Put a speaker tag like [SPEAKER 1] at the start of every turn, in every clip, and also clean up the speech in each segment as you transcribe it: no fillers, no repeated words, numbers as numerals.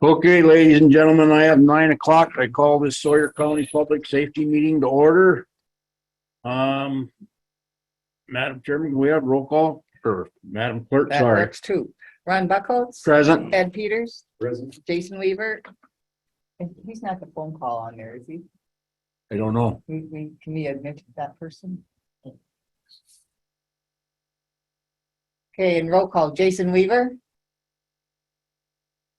[SPEAKER 1] Okay, ladies and gentlemen, I have 9 o'clock. I call this Sawyer County Public Safety Meeting to order. Madam Chairman, can we have roll call? Or Madam Clerk,
[SPEAKER 2] That
[SPEAKER 1] sorry.
[SPEAKER 2] works too. Ron Buckholz.
[SPEAKER 1] Present.
[SPEAKER 2] Ed Peters.
[SPEAKER 1] Present.
[SPEAKER 2] Jason Weaver. He's not the phone call on there, is he?
[SPEAKER 1] I don't know.
[SPEAKER 2] Can we admit that person? Okay, and roll call, Jason Weaver.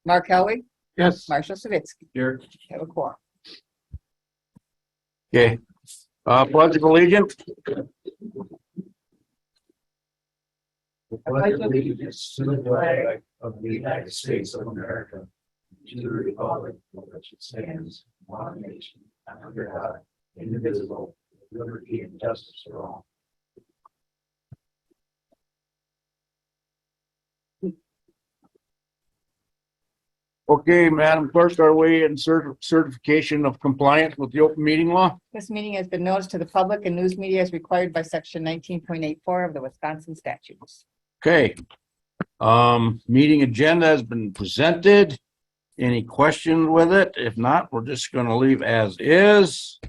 [SPEAKER 2] Mark Helwig,
[SPEAKER 1] Yes.
[SPEAKER 2] Marshall Savitsky.
[SPEAKER 1] Here.
[SPEAKER 2] Have a quorum.
[SPEAKER 1] Okay. Pledge of allegiance.
[SPEAKER 3] Pledge allegiance to the flag of the United States of America, to the republic for which it stands, one nation, under God, indivisible, with liberty and justice for all.
[SPEAKER 1] Okay, Madam Clerk, our way in certification of compliance with the open meeting law.
[SPEAKER 2] This meeting has been noticed to the public and news media as required by section 19.84 of the Wisconsin statutes.
[SPEAKER 1] Okay. Meeting agenda has been presented. Any questions with it? If not, we're just gonna leave as is.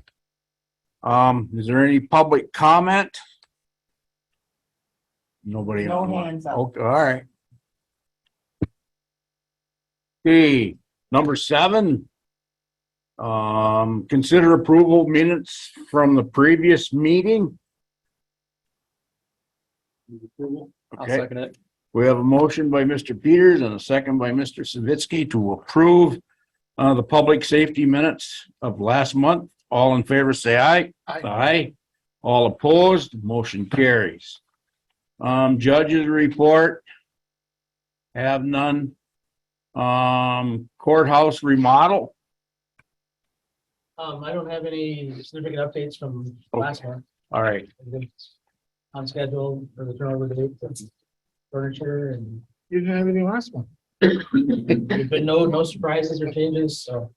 [SPEAKER 1] Is there any public comment? Nobody.
[SPEAKER 2] No
[SPEAKER 1] online.
[SPEAKER 2] hands up.
[SPEAKER 1] Okay, all right. Okay, number 7. Consider approval minutes from the previous meeting.
[SPEAKER 4] I'll
[SPEAKER 1] Okay.
[SPEAKER 4] second it.
[SPEAKER 1] We have a motion by Mr. Peters and a second by Mr. Savitsky to approve the public safety minutes of last month. All in favor, say aye. Aye. All opposed, motion carries. Judges report. Have none. Courthouse remodel.
[SPEAKER 4] I don't have any significant updates from last month.
[SPEAKER 1] All right.
[SPEAKER 4] It's on schedule for the turnover date, and furniture, and
[SPEAKER 3] You didn't have any last one.
[SPEAKER 4] there's been no surprises or changes, so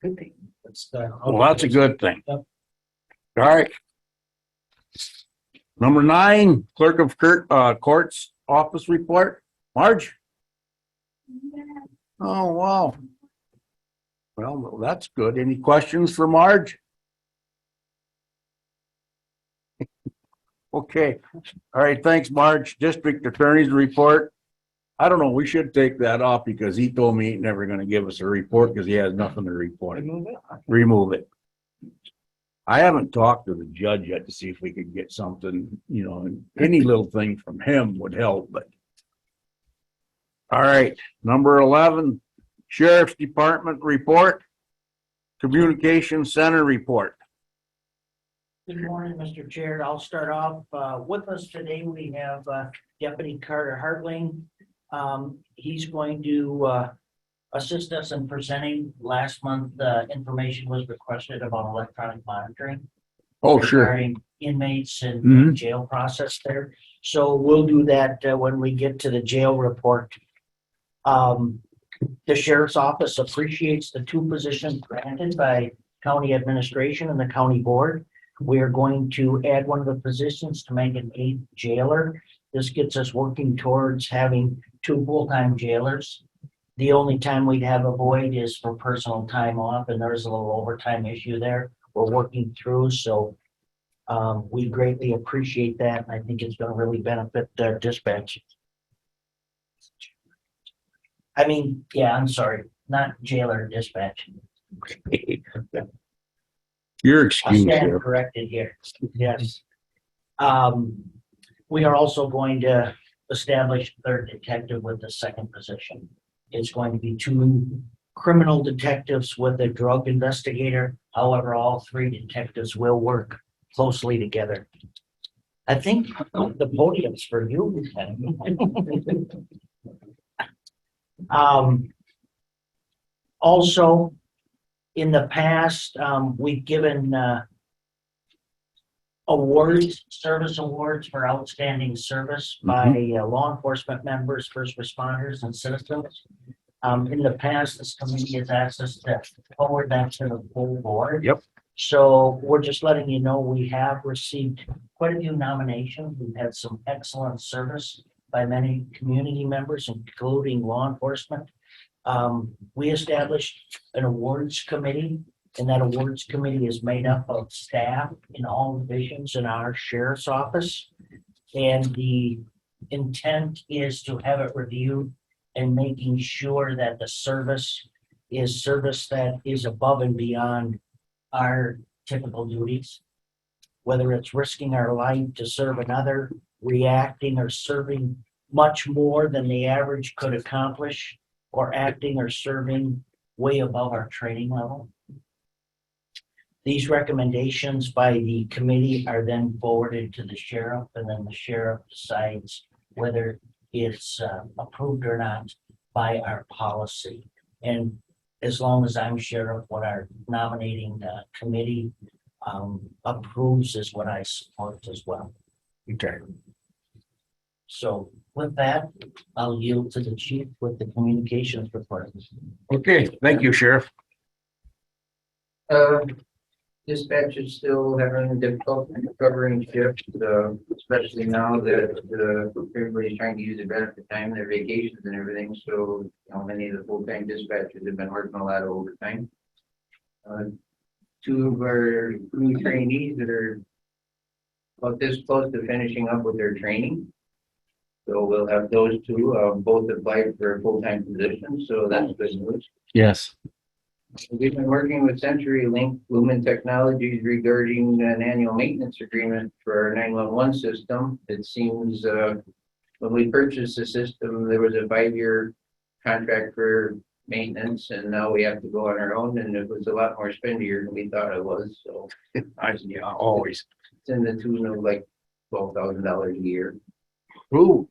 [SPEAKER 2] Good thing.
[SPEAKER 4] it's.
[SPEAKER 1] Well, that's a good thing.
[SPEAKER 4] Yep.
[SPEAKER 1] All right. Number 9, Clerk of Courts Office Report. Marge? Oh, wow. Well, that's good. Any questions for Marge? Okay. All right. Thanks, Marge. District Attorney's report. I don't know. We should take that off because he told me he's never going to give us a report because he has nothing to report. Remove it. I haven't talked to the judge yet to see if we could get something, any little thing from him would help, but. All right, number 11, Sheriff's Department report. Communication Center report.
[SPEAKER 5] Good morning, Mr. Chair. I'll start off, with us today. We have, Deputy Carter Hartling. He's going to, assist us in presenting. Last month, information was requested about electronic monitoring.
[SPEAKER 1] Oh, sure.
[SPEAKER 5] Regarding inmates and
[SPEAKER 1] Mhm.
[SPEAKER 5] jail process there. So we'll do that, when we get to the jail report. The sheriff's office appreciates the 2 positions granted by county administration and the county board. We are going to add one of the positions to make an 8th jailer. This gets us working towards having 2 full-time jailers. The only time we'd have a void is for personal time off, and there's a little overtime issue there we're working through, so we greatly appreciate that. I think it's gonna really benefit the dispatch. I'm sorry, not jailer, dispatch.
[SPEAKER 1] Your
[SPEAKER 5] I'll
[SPEAKER 1] excuse
[SPEAKER 5] stand
[SPEAKER 1] here.
[SPEAKER 5] corrected here. Yes. We are also going to establish a 3rd detective with the 2nd position. It's going to be 2 criminal detectives with a drug investigator. However, all 3 detectives will work closely together. I think the podium's for you, Lieutenant. Also, in the past, we've given service awards for outstanding service by law enforcement members, first responders, and citizens. In the past, this committee has asked us to forward that to the full board.
[SPEAKER 1] Yep.
[SPEAKER 5] So we're just letting you know we have received quite a few nominations. We've had some excellent service by many community members, including law enforcement. We established an awards committee, and that awards committee is made up of staff in all divisions in our sheriff's office. And the intent is to have it reviewed and making sure that the service is service that is above and beyond our typical duties. Whether it's risking our life to serve another, reacting or serving much more than the average could accomplish, or acting or serving way above our training level. These recommendations by the committee are then forwarded to the sheriff, and then the sheriff decides whether it's approved or not by our policy. And as long as I'm sheriff, what our nominating committee approves is what I support as well.
[SPEAKER 1] Okay.
[SPEAKER 5] So with that, I'll yield to the chief with the communications report.
[SPEAKER 1] Okay, thank you, Sheriff.
[SPEAKER 3] Dispatch is still having difficulty covering shifts, especially now that everybody's trying to use their benefit time, their vacations and everything. So, many of the full-time dispatchers have been working a lot of overtime. Two of our new trainees that are about this close to finishing up with their training. So we'll have those two, both applied for a full-time position. So that's good news.
[SPEAKER 1] Yes.
[SPEAKER 3] We've been working with CenturyLink Lumen Technologies regarding an annual maintenance agreement for our 911 system. It seems when we purchased the system, there was a 5-year contract for maintenance, and now we have to go on our own, and it was a lot more spendier than we thought it was. So
[SPEAKER 1] Yeah, always.
[SPEAKER 3] it's in the tune of like $12,000 a year.
[SPEAKER 1] Ooh.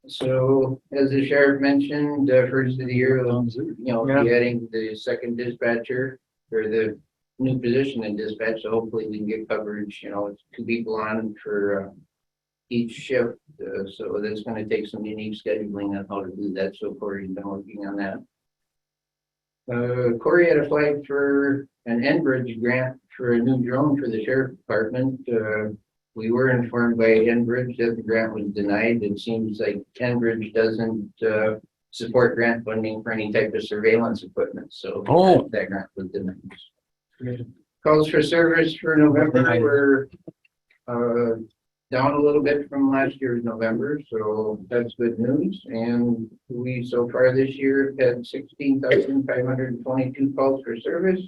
[SPEAKER 3] So as the sheriff mentioned, first of the year, be adding the second dispatcher or the new position in dispatch. So hopefully we can get coverage, it's 2 people on for each shift. So that's going to take some unique scheduling on how to do that. So Corey's been working on that. Corey had applied for an Enbridge grant for a new drone for the sheriff department. We were informed by Enbridge that the grant was denied. It seems like Enbridge doesn't support grant funding for any type of surveillance equipment. So that grant was denied. Calls for service for November were down a little bit from last year's November. So that's good news. And we so far this year had 16,522 calls for service.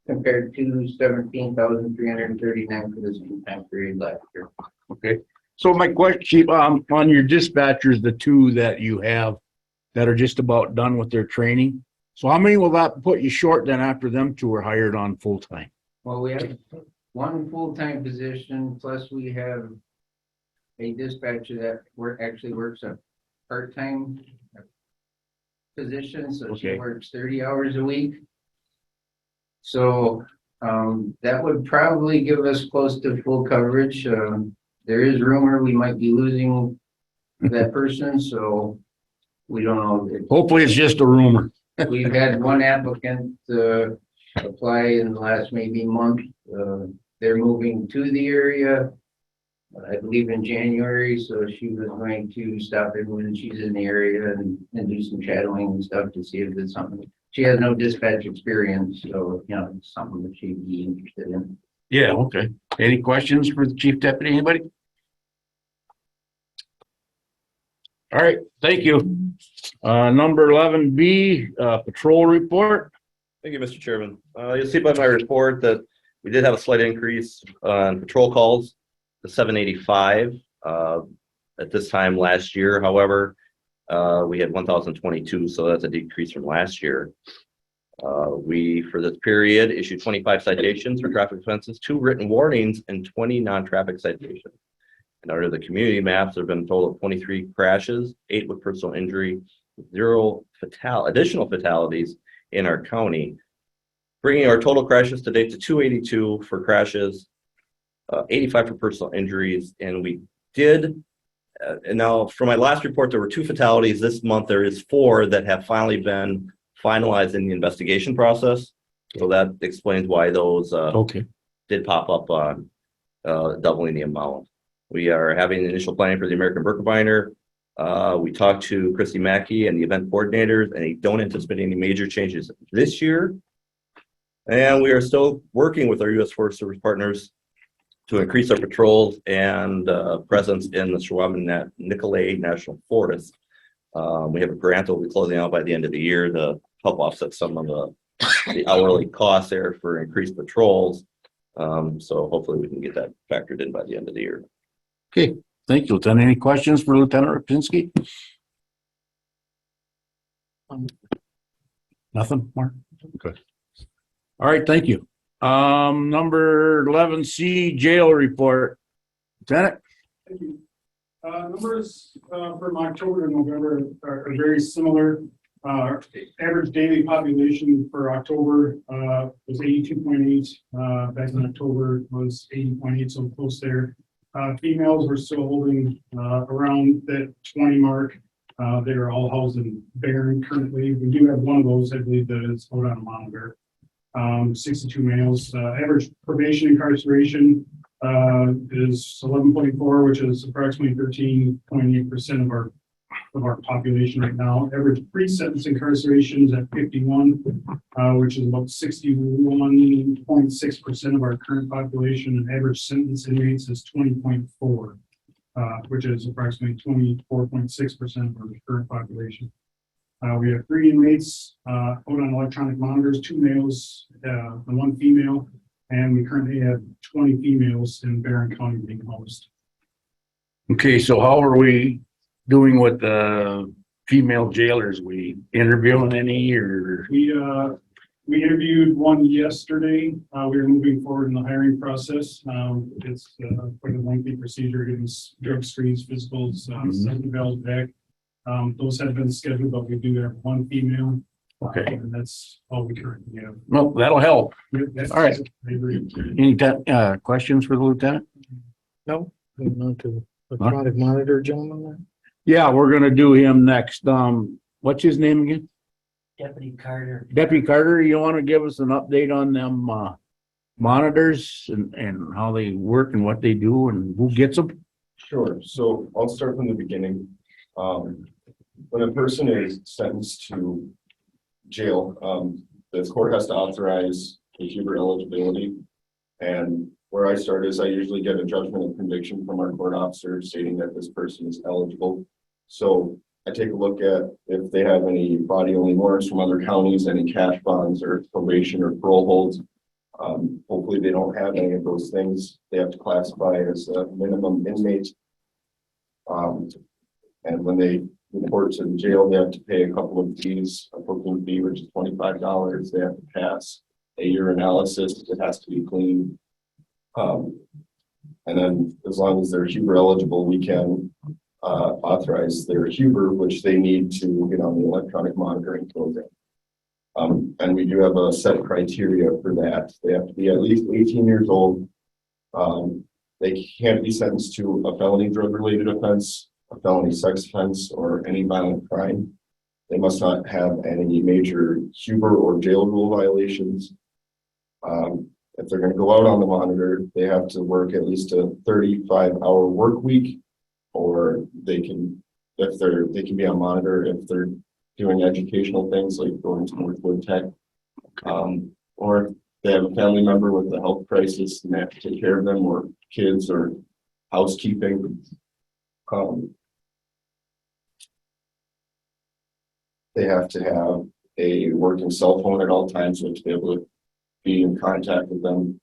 [SPEAKER 3] Compared to 17,339 for the same time period last year.
[SPEAKER 1] Okay. So my question, Chief, on your dispatchers, the 2 that you have that are just about done with their training. So how many will that put you short then after them 2 are hired on full time?
[SPEAKER 3] Well, we have 1 full-time position, plus we have a dispatcher that actually works a part-time position. So she works 30 hours a week. So that would probably give us close to full coverage. There is rumor we might be losing that person, so we don't know.
[SPEAKER 1] Hopefully it's just a rumor.
[SPEAKER 3] We've had 1 applicant apply in the last maybe month. They're moving to the area, I believe in January, so she was going to stop in when she's in the area and do some shadowing and stuff to see if it's something. She has no dispatch experience, so it's something that she'd be interested in.
[SPEAKER 1] Yeah, okay. Any questions for the Chief Deputy? Anybody? All right, thank you. Number 11B, patrol report.
[SPEAKER 6] Thank you, Mr. Chairman. You'll see by my report that we did have a slight increase on patrol calls to 785 at this time last year. However, we had 1,022, so that's a decrease from last year. We, for this period, issued 25 citations for traffic offenses, 2 written warnings, and 20 non-traffic citations. And under the community maps, there have been a total of 23 crashes, 8 with personal injury, 0 additional fatalities in our county, bringing our total crashes to date to 282 for crashes, 85 for personal injuries, and we did. And now, for my last report, there were 2 fatalities. This month, there is 4 that have finally been finalized in the investigation process. So that explains why those did pop up on doubling the amount. We are having initial planning for the American Birkebeiner We talked to Chrissy Mackey and the event coordinators, and they don't anticipate any major changes this year. And we are still working with our U.S. Forest Service partners to increase our patrols and presence in the Chequamegon Nicolet National Forest. We have a grant that will be closing out by the end of the year to help offset some of the hourly costs there for increased patrols. So hopefully we can get that factored in by the end of the year.
[SPEAKER 1] Okay, thank you, Lieutenant. Any questions for Lieutenant Rapinski? Nothing, Mark? Good. All right, thank you. Number 11C, jail report. Lieutenant?
[SPEAKER 7] Thank you. Numbers from October to November are very similar. Average daily population for October was 82.8. Back in October was 80.8, so close there. Females were still holding around that 20 mark. They are all housed in Barron currently. We do have one of those, I believe, that is out on a monitor. 62 males. Average probation incarceration is 11.4, which is approximately 13.8% of our population right now. Average pre-sentence incarceration is at 51, which is about 61.6% of our current population. And average sentence inmates is 20.4, which is approximately 24.6% of our current population. We have 3 inmates out on electronic monitors, 2 males and 1 female, and we currently have 20 females in Barron County being housed.
[SPEAKER 1] Okay, so how are we doing with the female jailers? We interviewing any or?
[SPEAKER 7] We interviewed one yesterday. We are moving forward in the hiring process. It's quite a lengthy procedure, getting drug screens, physicals, safety valves back. Those have been scheduled, but we do have 1 female.
[SPEAKER 1] Okay.
[SPEAKER 7] And that's all we currently have.
[SPEAKER 1] Well, that'll help. All right.
[SPEAKER 7] I agree.
[SPEAKER 1] Any questions for the lieutenant?
[SPEAKER 4] No, moving on to electronic monitor, gentlemen.
[SPEAKER 1] Yeah, we're gonna do him next. What's his name again?
[SPEAKER 5] Deputy Carter.
[SPEAKER 1] Deputy Carter, you want to give us an update on them monitors and how they work and what they do and who gets them?
[SPEAKER 8] Sure. So I'll start from the beginning. When a person is sentenced to jail, the court has to authorize the Huber eligibility. And where I start is I usually get a judgment of conviction from our court officer stating that this person is eligible. So I take a look at if they have any body-only warrants from other counties, any cash bonds or probation or parole holds. Hopefully they don't have any of those things. They have to classify as a minimum inmate. And when they report to the jail, they have to pay a couple of fees, a booking fee, which is $25. They have to pass a urinalysis. It has to be clean. And then as long as they're Huber eligible, we can authorize their Huber, which they need to get on the electronic monitoring program. And we do have a set criteria for that. They have to be at least 18 years old. They can't be sentenced to a felony drug-related offense, a felony sex offense, or any violent crime. They must not have any major Huber or jail rule violations. If they're going to go out on the monitor, they have to work at least a 35-hour work week, or they can be on monitor if they're doing educational things like going to Northwood Tech, or they have a family member with a health crisis and they have to take care of them, or kids or housekeeping. They have to have a working cell phone at all times, so to be able to be in contact with them.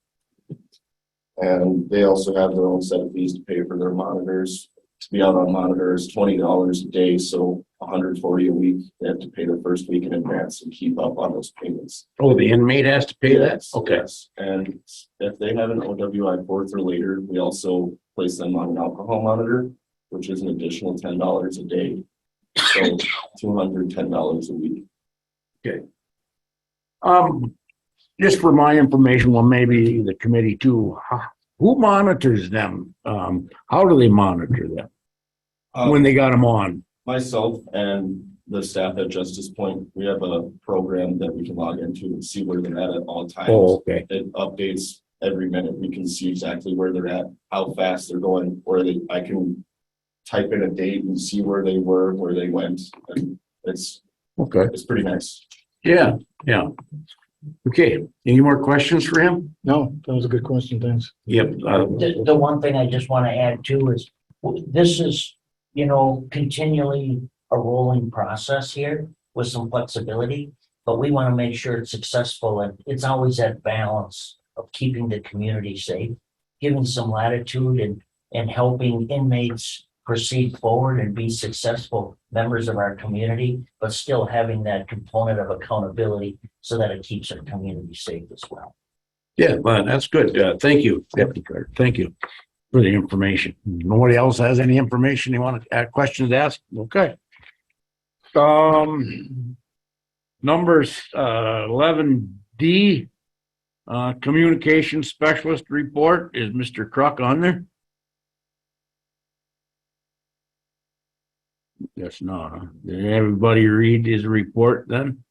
[SPEAKER 8] And they also have their own set of fees to pay for their monitors. To be out on monitors, $20 a day, so $140 a week. They have to pay the first week in advance and keep up on those payments.
[SPEAKER 1] Oh, the inmate has to pay that?
[SPEAKER 8] Yes,
[SPEAKER 1] Okay.
[SPEAKER 8] yes. And if they have an OWI 4th or later, we also place them on an alcohol monitor, which is an additional $10 a day. So $210 a week.
[SPEAKER 1] Just for my information, well, maybe the committee too, who monitors them? How do they monitor them when they got them on?
[SPEAKER 8] Myself and the staff at Justice Point, we have a program that we can log into and see where they're at all times.
[SPEAKER 1] Oh, okay.
[SPEAKER 8] It updates every minute. We can see exactly where they're at, how fast they're going, I can type in a date and see where they were, where they went, and it's
[SPEAKER 1] Okay.
[SPEAKER 8] pretty nice.
[SPEAKER 1] Yeah, yeah. Okay, any more questions for him?
[SPEAKER 4] No, that was a good question, thanks.
[SPEAKER 1] Yep.
[SPEAKER 5] The one thing I just want to add too is, this is, continually a rolling process here with some flexibility, but we want to make sure it's successful, and it's always that balance of keeping the community safe, giving some latitude and helping inmates proceed forward and be successful members of our community, but still having that component of accountability so that it keeps our community safe as well.
[SPEAKER 1] Yeah, well, that's good. Thank you, Deputy Clerk. Thank you for the information. Nobody else has any information they want to add questions to ask? Okay. Numbers 11D, communication specialist report. Is Mr. Kruk on there? Yes, not. Huh? Did everybody read his report then?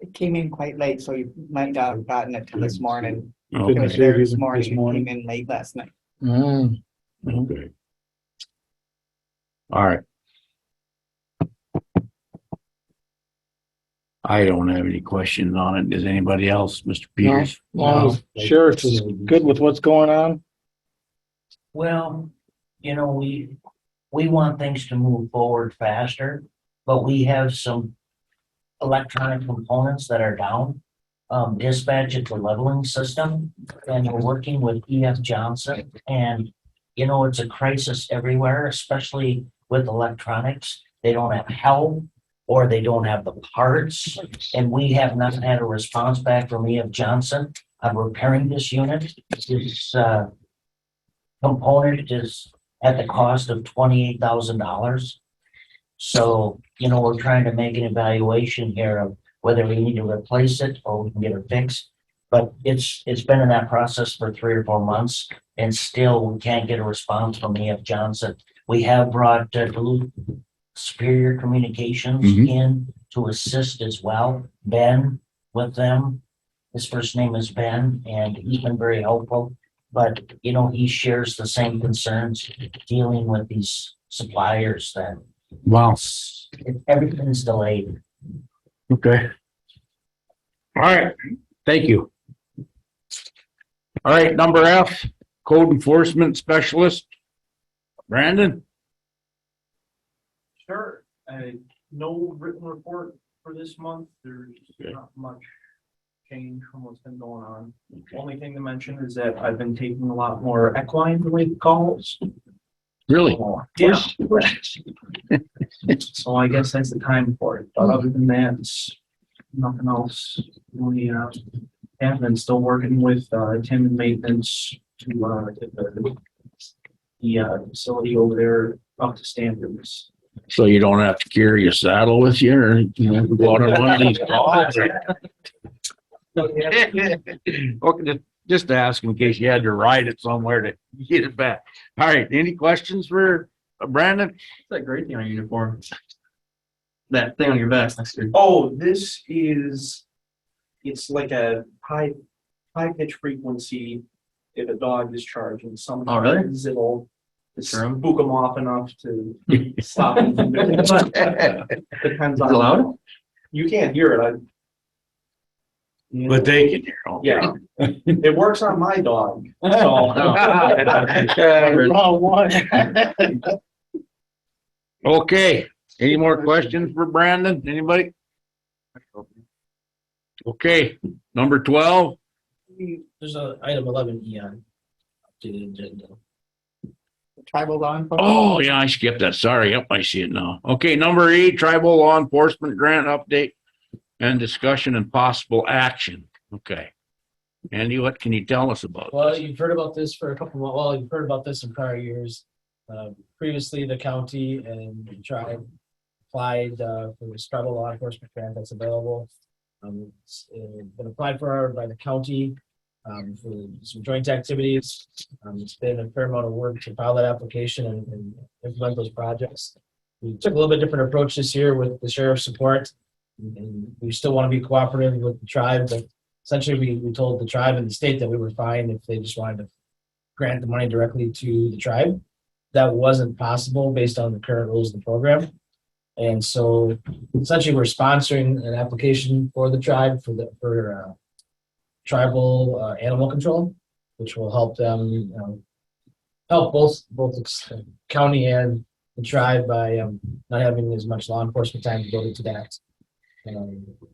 [SPEAKER 2] It came in quite late, so you might not have gotten it till this morning. It
[SPEAKER 1] Okay.
[SPEAKER 2] was there this morning. It came in late last night.
[SPEAKER 1] Okay. All right. I don't have any questions on it. Does anybody else, Mr. Peters?
[SPEAKER 4] Sheriff is good with what's going on.
[SPEAKER 5] Well, we want things to move forward faster, but we have some electronic components that are down. Dispatch at the leveling system, and we're working with EF Johnson, and it's a crisis everywhere, especially with electronics. They don't have help, or they don't have the parts, and we have not had a response back from EF Johnson on repairing this unit. This component is at the cost of $28,000. So, we're trying to make an evaluation here of whether we need to replace it or we can get it fixed. But it's been in that process for 3 or 4 months, and still we can't get a response from EF Johnson. We have brought Duluth Superior Communications in to assist as well. Ben with them. His first name is Ben, and he's been very helpful. But, he shares the same concerns dealing with these suppliers that
[SPEAKER 1] Wow.
[SPEAKER 5] everything's delayed.
[SPEAKER 1] Okay. All right. Thank you. All right, number F, code enforcement specialist. Brandon?
[SPEAKER 9] Sure. No written report for this month. There's
[SPEAKER 1] Okay.
[SPEAKER 9] not much change from what's been going on. Only thing to mention is that I've been taking a lot more equine related calls.
[SPEAKER 1] Really?
[SPEAKER 9] Yeah. So I guess that's the time for it. But other than that, it's nothing else really happening. Still working with Tim and maintenance to get the facility over there up to standards.
[SPEAKER 1] So you don't have to carry a saddle with you or, go out on one of these calls? Okay, just to ask in case you had to ride it somewhere to get it back. All right, any questions for Brandon?
[SPEAKER 9] That great thing on your uniform. That thing on your vest next to you. Oh, this is, it's like a high pitch frequency if a dog is charging. Sometimes it'll spook them off enough to stop them from doing it. But depends on.
[SPEAKER 4] Loud?
[SPEAKER 9] You can't hear it.
[SPEAKER 1] But they can hear. Okay.
[SPEAKER 9] Yeah, it works on my dog, so.
[SPEAKER 4] Wrong one.
[SPEAKER 1] Okay, any more questions for Brandon? Anybody? Okay, number 12.
[SPEAKER 4] There's a item 11E on the agenda.
[SPEAKER 2] Tribal law enforcement.
[SPEAKER 1] Oh, yeah, I skipped that. Sorry. Yep, I see it now. Okay, number 8, tribal law enforcement grant update and discussion and possible action. Okay. Andy, what can you tell us about
[SPEAKER 4] Well,
[SPEAKER 1] this?
[SPEAKER 4] you've heard about this for a couple of, well, you've heard about this in prior years. Previously, the county and the tribe applied for this tribal law enforcement grant that's available. It's been applied for by the county for some joint activities. It's been a fair amount of work to file that application and implement those projects. We took a little bit different approach this year with the sheriff's support. And we still want to be cooperative with the tribe, but essentially we told the tribe and the state that we were fine if they just wanted to grant the money directly to the tribe. that wasn't possible based on the current rules of the program. And so essentially we're sponsoring an application for the tribe for tribal animal control, which will help them, help both the county and the tribe by not having as much law enforcement time devoted to that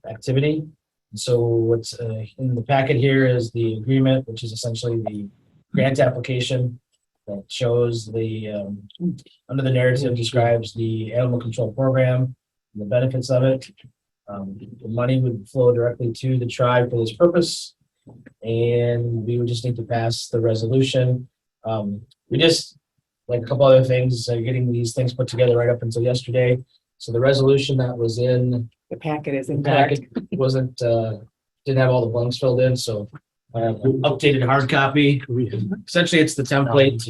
[SPEAKER 4] activity. So what's in the packet here is the agreement, which is essentially the grant application that shows the, under the narrative describes the animal control program, and the benefits of it. The money would flow directly to the tribe for this purpose. And we would just need to pass the resolution. We just, like a couple other things, getting these things put together right up until yesterday. So the resolution that was in
[SPEAKER 2] The packet is
[SPEAKER 4] the
[SPEAKER 2] incorrect.
[SPEAKER 4] packet wasn't, didn't have all the blanks filled in, so updated hard copy. Essentially, it's the template.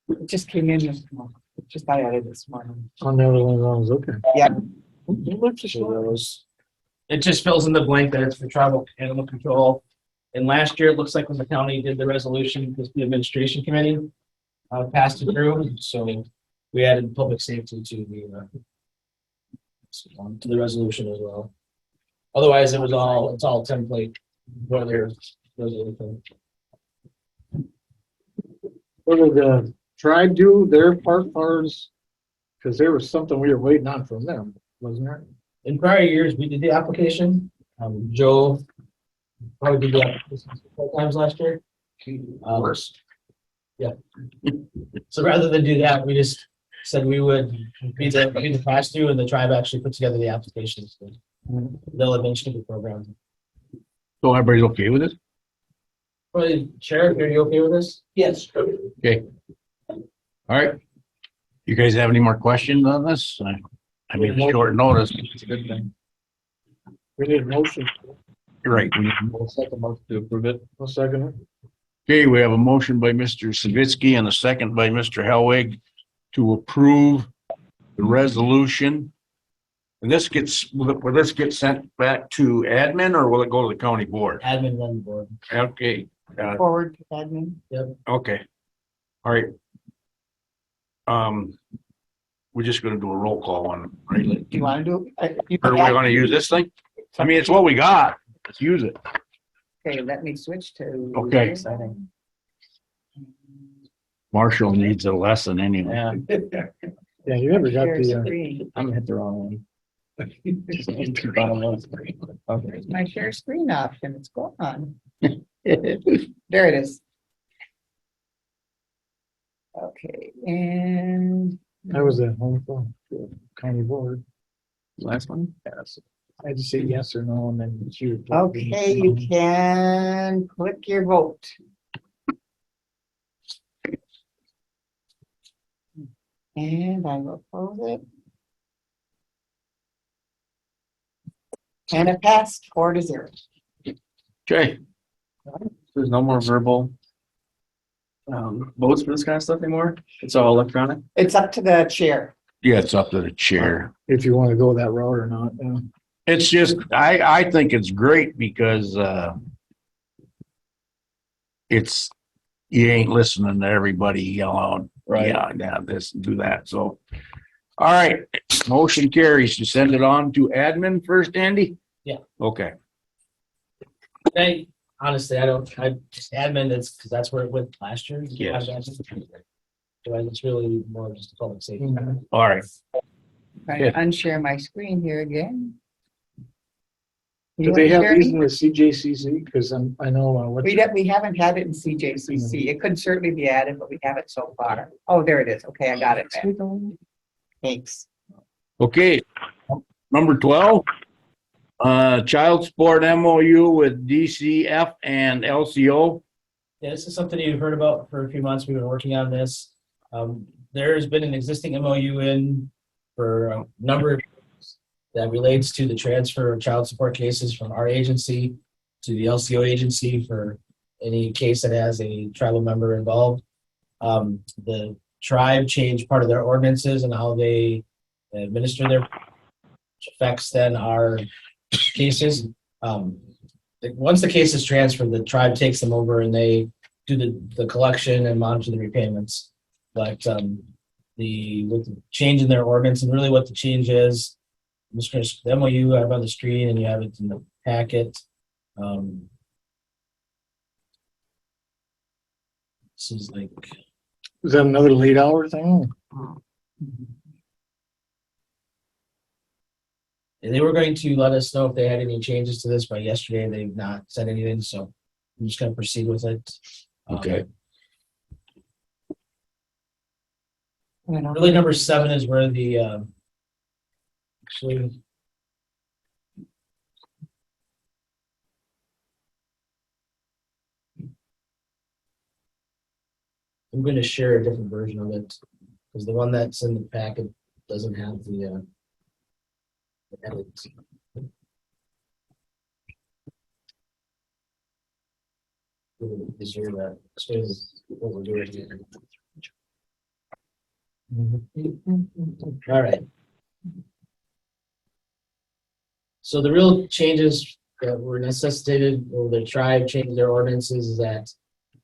[SPEAKER 2] It just came in this morning. Just got added this morning.
[SPEAKER 10] On the other one, I was looking.
[SPEAKER 4] It just fills in the blank that it's for tribal animal control. And last year, it looks like when the county did the resolution, because the administration committee passed it through, so we added public safety to the resolution as well. Otherwise, it's all template. Whether resolution.
[SPEAKER 10] What did the tribe do their part as? Cause there was something we were waiting on from them, wasn't there?
[SPEAKER 4] In prior years, we did the application. Joe probably did the application 4 times last year.
[SPEAKER 1] Worse.
[SPEAKER 4] Yeah. So rather than do that, we just said we would be the pass through, and the tribe actually put together the applications. They'll administer the program.
[SPEAKER 1] So everybody's okay with it?
[SPEAKER 4] Well, Sheriff, are you okay with this?
[SPEAKER 5] Yes.
[SPEAKER 1] Okay. All right. You guys have any more questions on this? I mean, short notice.
[SPEAKER 10] It's a good thing. We need a motion.
[SPEAKER 1] You're right.
[SPEAKER 10] We'll second motion to approve it. I'll second it.
[SPEAKER 1] Okay, we have a motion by Mr. Savitsky and a second by Mr. Helwig to approve the resolution. And will this get sent back to admin or will it go to the county board?
[SPEAKER 4] Admin run the board.
[SPEAKER 1] Okay,
[SPEAKER 2] Forward to admin.
[SPEAKER 1] okay. All right. We're just gonna do a roll call on it, right?
[SPEAKER 2] Do you want to do?
[SPEAKER 1] Or are we gonna use this thing? I mean, it's what we got. Let's use it.
[SPEAKER 2] Okay, let me switch to.
[SPEAKER 1] Okay.
[SPEAKER 2] Exciting.
[SPEAKER 1] Marshall needs a lesson anyway.
[SPEAKER 10] Yeah, you never got
[SPEAKER 2] Share
[SPEAKER 10] the,
[SPEAKER 2] screen.
[SPEAKER 10] I'm gonna hit the wrong one.
[SPEAKER 2] Where's my share screen option? It's gone. There it is. Okay, and
[SPEAKER 10] I was at home for the county board.
[SPEAKER 9] Last one?
[SPEAKER 10] Yes. I had to say yes or no and then you.
[SPEAKER 2] okay, you can click your vote. And I will close it. And it passed 4-0.
[SPEAKER 1] Okay,
[SPEAKER 9] There's no more verbal votes for this kind of stuff anymore. It's all electronic.
[SPEAKER 2] It's up to the chair.
[SPEAKER 1] yeah, it's up to the chair.
[SPEAKER 10] If you want to go that route or not, yeah.
[SPEAKER 1] It's just, I think it's great because, you ain't listening to everybody yell out, yeah, this, do that, so. All right, motion carries to send it on to admin first, Andy?
[SPEAKER 4] Yeah.
[SPEAKER 1] Okay,
[SPEAKER 4] Honestly, I just admin it's because that's where it went last year.
[SPEAKER 1] Yes.
[SPEAKER 4] So it's really more just a public safety.
[SPEAKER 1] all right.
[SPEAKER 2] Trying to unshare my screen here again.
[SPEAKER 10] Do they have these in the CJCC? Cause I know what.
[SPEAKER 2] We haven't had it in CJCC. It could certainly be added, but we haven't so far. Oh, there it is. Okay, I got it back. Thanks.
[SPEAKER 1] Okay, number 12. Child support MOU with DCF and LCO.
[SPEAKER 4] Yeah, this is something you've heard about for a few months. We've been working on this. There's been an existing MOU in for a number of years that relates to the transfer of child support cases from our agency to the LCO agency for any case that has a tribal member involved. The tribe changed part of their ordinances and how they administer their, which affects then our cases. Once the case is transferred, the tribe takes them over and they do the collection and monitor the repayments. But, with the change in their ordinance and really what the change is, I'm just gonna, the MOU I have on the screen and you have it in the packet. This is like,
[SPEAKER 10] Is that another late hour thing?
[SPEAKER 4] and they were going to let us know if they had any changes to this by yesterday. They've not said anything, so I'm just gonna proceed with it.
[SPEAKER 1] Okay.
[SPEAKER 4] Really, number 7 is where the, actually. I'm going to share a different version of it, because the one that's in the packet doesn't have the edit. Is your, what we're doing here. All right. So the real changes that were necessitated, or the tribe changed their ordinances, is that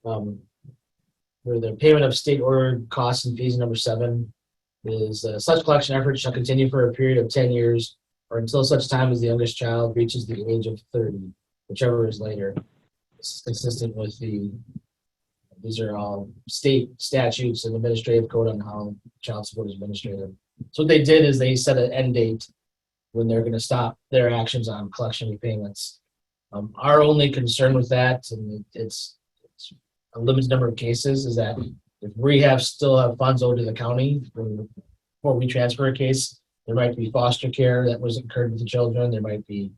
[SPEAKER 4] for the payment of state ordered costs and fees, number 7 is such collection efforts shall continue for a period of 10 years or until such time as the youngest child reaches the age of 30, whichever is later. This is consistent with these are all state statutes and administrative code on how child support is administrated. So what they did is they set an end date when they're going to stop their actions on collection repayments. Our only concern with that, and it's a limited number of cases, is that if we still have funds owed to the county before we transfer a case, there might be foster care that was incurred with the children. There might be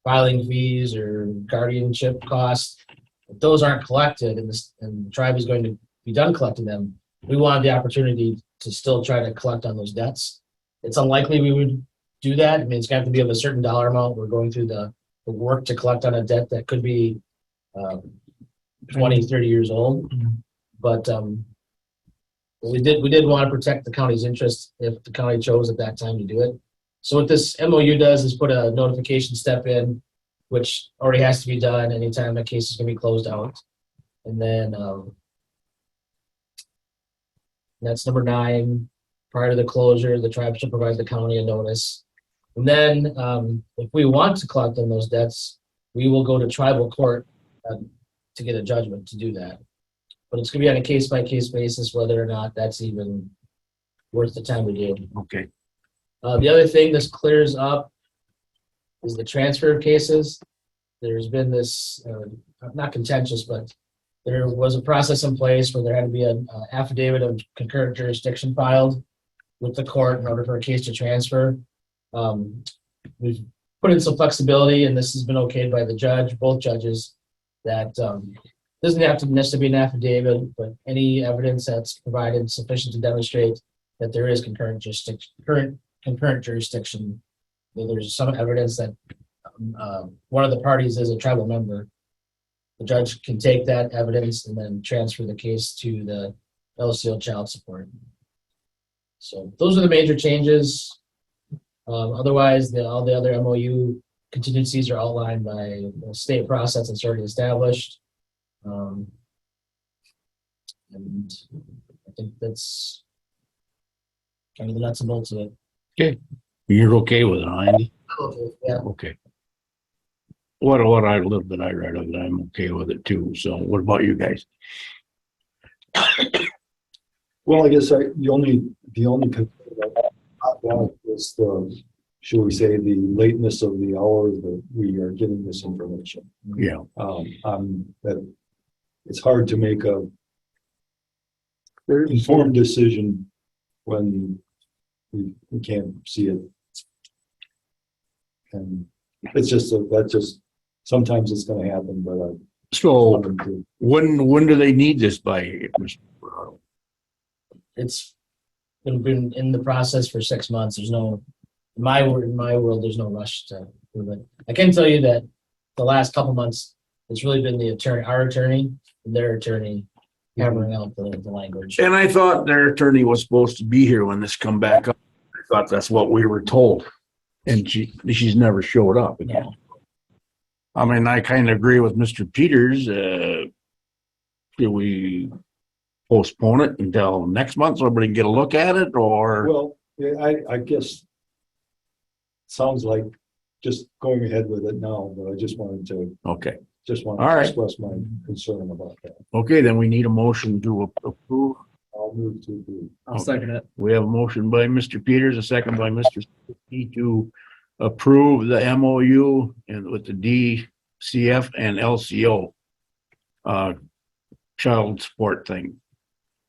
[SPEAKER 4] filing fees or guardianship costs. If those aren't collected and the tribe is going to be done collecting them, we wanted the opportunity to still try to collect on those debts. It's unlikely we would do that. I mean, it's going to have to be of a certain dollar amount. We're going through the work to collect on a debt that could be 20, 30 years old. But we did want to protect the county's interest if the county chose at that time to do it. So what this MOU does is put a notification step in, which already has to be done anytime a case is going to be closed out. And then that's number 9. Prior to the closure, the tribe shall provide the county a notice. And then if we want to collect on those debts, we will go to tribal court to get a judgment to do that. But it's going to be on a case-by-case basis whether or not that's even worth the time to do.
[SPEAKER 1] Okay.
[SPEAKER 4] The other thing this clears up is the transfer of cases. There's been this, not contentious, but there was a process in place where there had to be an affidavit of concurrent jurisdiction filed with the court in order for a case to transfer. We've put in some flexibility, and this has been okayed by the judge, both judges, that doesn't have to necessarily be an affidavit, but any evidence that's provided sufficient to demonstrate that there is concurrent jurisdiction. There's some evidence that one of the parties is a tribal member. The judge can take that evidence and then transfer the case to the LCO child support. So those are the major changes. Otherwise, all the other MOU contingencies are outlined by the state process that's already established. And I think that's kind of the nuts and bolts of it.
[SPEAKER 1] You're okay with it, huh, Andy?
[SPEAKER 4] Yeah.
[SPEAKER 1] Okay. What I little bit I read of it, I'm okay with it too. So what about you guys?
[SPEAKER 3] Well, I guess the only concern about is the, shall we say, the lateness of the hour that we are getting this information.
[SPEAKER 1] Yeah.
[SPEAKER 3] That it's hard to make a informed decision when we can't see it. And it's just, sometimes it's gonna happen, but
[SPEAKER 1] So when do they need this by?
[SPEAKER 4] It's been in the process for 6 months. There's no, in my world, there's no rush to move it. I can tell you that the last couple months, it's really been our attorney, and their attorney hammering out the language.
[SPEAKER 1] And I thought their attorney was supposed to be here when this come back up. I thought that's what we were told. And she's never showed up again.
[SPEAKER 4] Yeah.
[SPEAKER 1] I mean, I kind of agree with Mr. Peters. postpone it until next month so everybody can get a look at it or?
[SPEAKER 11] Well, yeah, I guess. Sounds like just going ahead with it now, but I just wanted to,
[SPEAKER 1] Okay,
[SPEAKER 11] want
[SPEAKER 1] All
[SPEAKER 11] to
[SPEAKER 1] right.
[SPEAKER 11] express my concern about that.
[SPEAKER 1] okay, then we need a motion to approve.
[SPEAKER 11] I'll move to approve.
[SPEAKER 4] I'll second it.
[SPEAKER 1] We have a motion by Mr. Peters, a second by Mr. P to approve the MOU and with the DCF and LCO. Child support thing.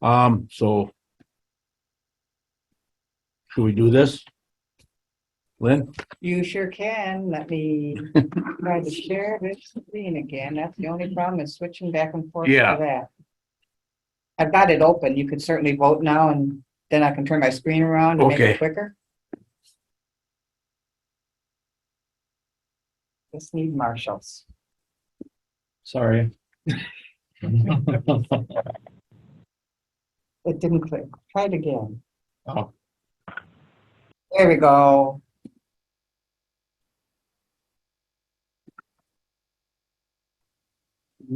[SPEAKER 1] So. Should we do this? Lynn?
[SPEAKER 2] You sure can. Let me try to share this screen again. That's the only problem is switching back and forth to
[SPEAKER 1] Yeah.
[SPEAKER 2] that. I've got it open. You could certainly vote now and then I can turn my screen around and make
[SPEAKER 1] Okay.
[SPEAKER 2] it quicker. Just need Marshalls.
[SPEAKER 4] Sorry.
[SPEAKER 2] It didn't click. Try it again.
[SPEAKER 1] Oh.
[SPEAKER 2] There we go.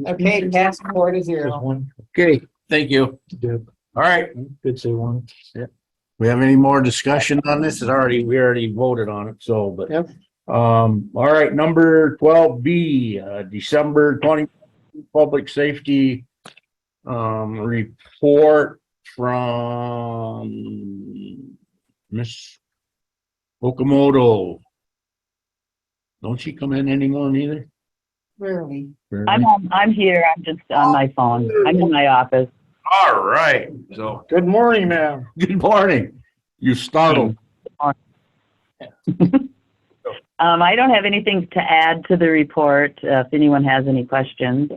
[SPEAKER 2] Okay, pass 4-0.
[SPEAKER 1] Okay, thank you.
[SPEAKER 10] Deb,
[SPEAKER 1] All right.
[SPEAKER 10] did say one.
[SPEAKER 1] We have any more discussion on this? We already voted on it, so, but.
[SPEAKER 10] Yep.
[SPEAKER 1] All right, number 12B, December 20 Public Safety report from Miss Okamoto. Don't she come in anymore neither?
[SPEAKER 2] Rarely.
[SPEAKER 12] I'm here. I'm just on my phone. I'm in my office.
[SPEAKER 1] All right, so,
[SPEAKER 10] Good morning, ma'am.
[SPEAKER 1] good morning. You startled.
[SPEAKER 12] I don't have anything to add to the report, if anyone has any questions.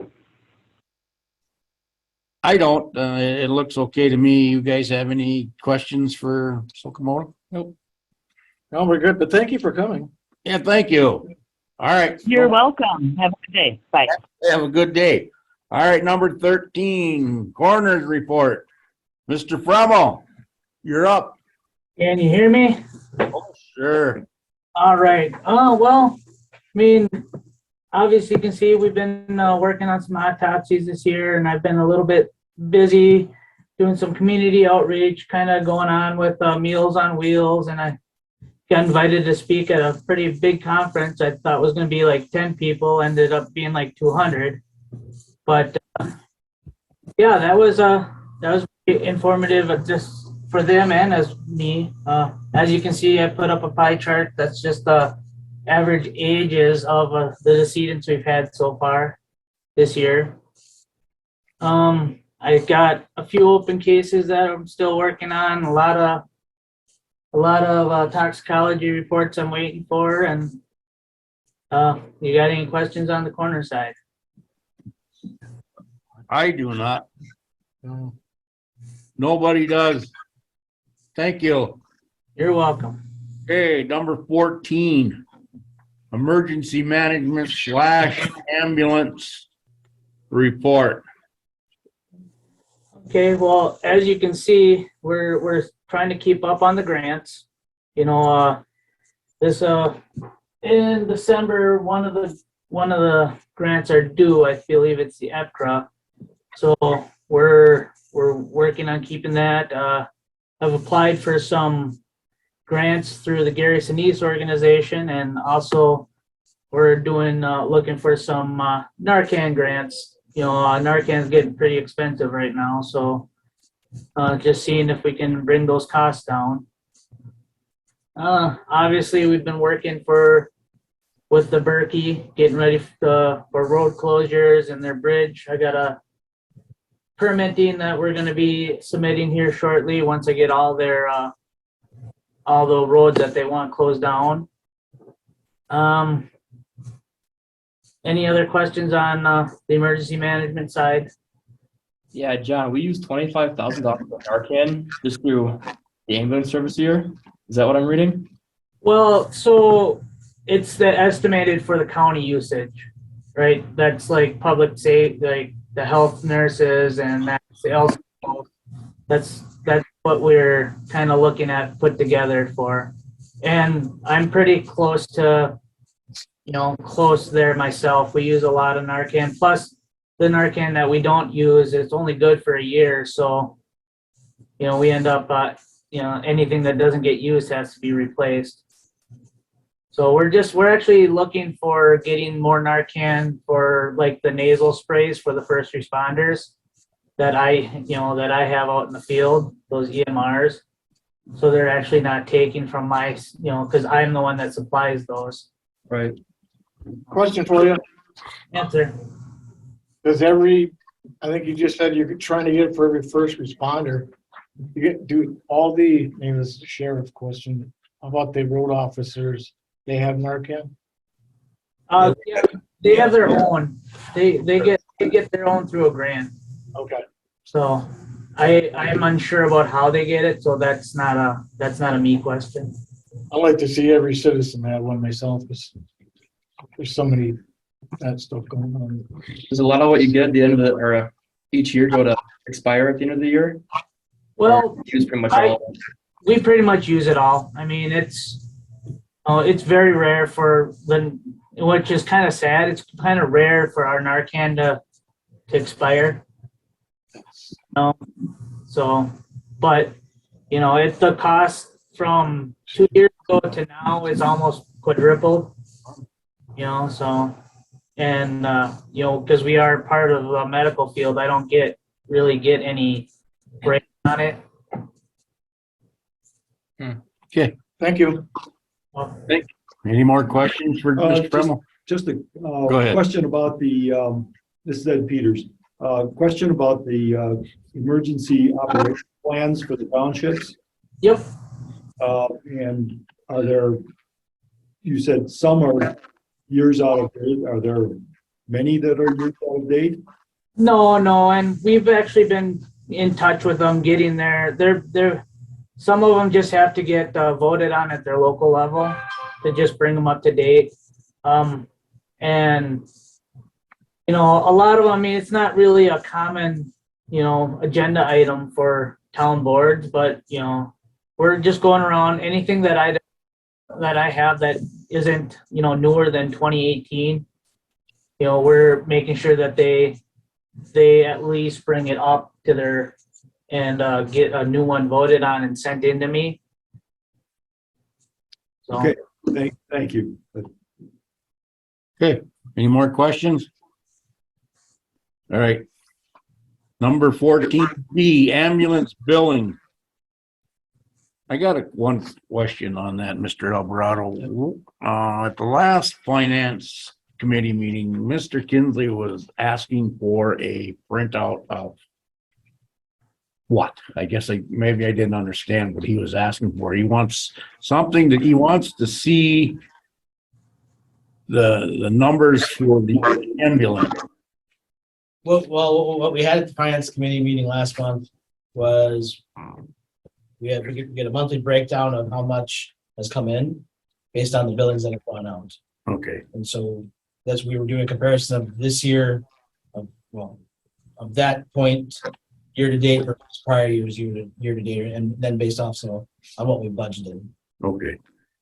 [SPEAKER 1] I don't, it looks okay to me. You guys have any questions for Okamoto?
[SPEAKER 10] No, we're good, but thank you for coming.
[SPEAKER 1] Yeah, thank you. All right.
[SPEAKER 12] You're welcome. Have a good day. Bye.
[SPEAKER 1] Have a good day. All right, number 13, coroner's report. Mr. Fremmel, you're up.
[SPEAKER 13] Can you hear me?
[SPEAKER 1] Sure.
[SPEAKER 13] All right. Oh, well, I mean, obviously you can see we've been working on some autopsies this year, and I've been a little bit busy doing some community outreach, kind of going on with Meals on Wheels, and I got invited to speak at a pretty big conference. I thought was going to be like 10 people, ended up being like 200. But yeah, that was pretty informative, just for them and as me. As you can see, I put up a pie chart. That's just the average ages of the decedents we've had so far this year. I got a few open cases that I'm still working on. A lot of toxicology reports I'm waiting for. And you got any questions on the coroner side?
[SPEAKER 1] I do not.
[SPEAKER 10] No.
[SPEAKER 1] Nobody does. Thank you.
[SPEAKER 13] You're welcome.
[SPEAKER 1] Okay, number 14, emergency management / ambulance report.
[SPEAKER 13] Okay, well, as you can see, we're trying to keep up on the grants. You know, this in December, one of the grants are due. I believe it's the EPCRA. So we're working on keeping that. I've applied for some grants through the Gary Sinise organization, and also we're doing looking for some Narcan grants. You know, Narcan's getting pretty expensive right now, so just seeing if we can bring those costs down. Obviously, we've been working with the Berkey, getting ready for road closures and their bridge. I got a permitting that we're going to be submitting here shortly once I get all the roads that they want closed down. Any other questions on the emergency management side?
[SPEAKER 9] Yeah, John, we use $25,000 for Narcan just through the ambulance service here. Is that what I'm reading?
[SPEAKER 13] Well, so it's the estimated for the county usage, right? That's like public safety, like the health nurses, and that's the LCO. That's what we're kind of looking at put together for. And I'm pretty close to, close there myself. We use a lot of Narcan. Plus, the Narcan that we don't use, it's only good for a year, so, you know, we end up, anything that doesn't get used has to be replaced. So we're actually looking for getting more Narcan for like the nasal sprays for the first responders that I have out in the field, those EMRs. So they're actually not taking from my, because I'm the one that supplies those.
[SPEAKER 11] Right.
[SPEAKER 10] Question for you.
[SPEAKER 13] Answer.
[SPEAKER 10] Does I think you just said you're trying to get it for every first responder. Do all maybe this is a sheriff question, how about the road officers? They have Narcan?
[SPEAKER 13] Yeah, they have their own. They get their own through a grant.
[SPEAKER 10] Okay.
[SPEAKER 13] So I'm unsure about how they get it, so that's not a me question.
[SPEAKER 10] I like to see every citizen have one myself, because there's so many that stuff going on.
[SPEAKER 9] Does a lot of what you get at the end of each year go to expire at the end of the year?
[SPEAKER 13] Well,
[SPEAKER 9] Use pretty much all.
[SPEAKER 13] we pretty much use it all. I mean, it's very rare which is kind of sad. It's kind of rare for our Narcan to expire. So, but it's the cost from 2 years ago to now is almost quadrupled. So, and because we are part of the medical field, I don't really get any break on it.
[SPEAKER 1] Okay,
[SPEAKER 10] Thank you.
[SPEAKER 1] any more questions for Mr. Bremmel?
[SPEAKER 11] Just a
[SPEAKER 1] Go ahead.
[SPEAKER 11] question about this is Ed Peters. Question about the emergency operation plans for the townships.
[SPEAKER 13] Yep.
[SPEAKER 11] And you said some are years out of date. Are there many that are years out of date?
[SPEAKER 13] No, and we've actually been in touch with them, getting they're some of them just have to get voted on at their local level to just bring them up to date. And a lot of them, I mean, it's not really a common, agenda item for town boards, but we're just going around anything that I have that isn't, newer than 2018. We're making sure that they at least bring it up to their and get a new one voted on and sent in to me. So,
[SPEAKER 11] Okay, thank you.
[SPEAKER 1] Okay, any more questions? All right. Number 14B, ambulance billing. I got one question on that, Mr. Alvarado. At the last finance committee meeting, Mr. Kinsley was asking for a printout of what? I guess maybe I didn't understand what he was asking for. He wants something that he wants to see the numbers for the ambulance.
[SPEAKER 4] Well, what we had at the finance committee meeting last month was we get a monthly breakdown of how much has come in based on the billings that have gone out.
[SPEAKER 1] Okay.
[SPEAKER 4] And so we were doing a comparison of this year of that point year to date versus prior years year to date, and then based off on what we budgeted.
[SPEAKER 1] Okay.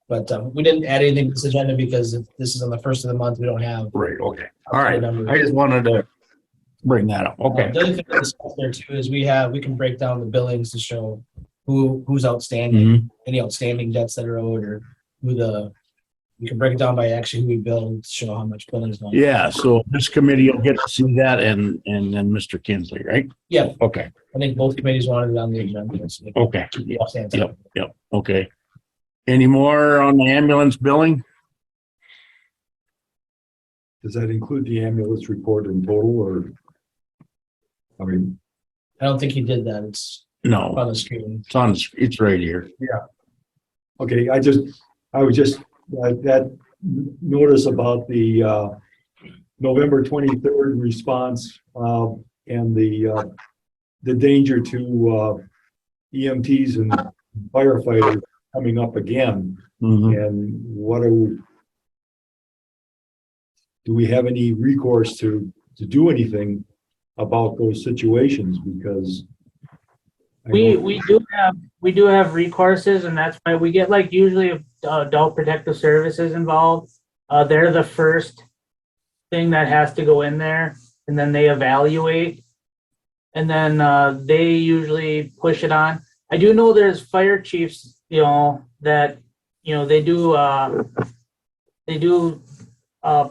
[SPEAKER 4] But we didn't add anything to this agenda because if this is on the first of the month, we don't have.
[SPEAKER 1] Right. Okay. All right. I just wanted to bring that up. Okay.
[SPEAKER 4] The other thing to discuss there too is we can break down the billings to show who's outstanding, any outstanding debts that are owed, or we can break it down by actually who we billed to show how much billing is going.
[SPEAKER 1] Yeah, so this committee will get to see that and then Mr. Kinsley, right?
[SPEAKER 4] Yeah,
[SPEAKER 1] Okay,
[SPEAKER 4] I think both committees wanted it on the agenda. So
[SPEAKER 1] okay. Yep, okay. Any more on the ambulance billing?
[SPEAKER 11] Does that include the ambulance report in total, or? I mean,
[SPEAKER 4] I don't think he did that. It's
[SPEAKER 1] No,
[SPEAKER 4] on the screen.
[SPEAKER 1] it's right here.
[SPEAKER 11] okay, I was just, that notice about the November 23rd response and the danger to EMTs and firefighters coming up again. And what do we have any recourse to do anything about those situations? Because
[SPEAKER 13] we do have recourses, and that's why we get usually Adult Protective Services involved. They're the first thing that has to go in there. and then they evaluate. And then they usually push it on. I do know there's fire chiefs, that, they do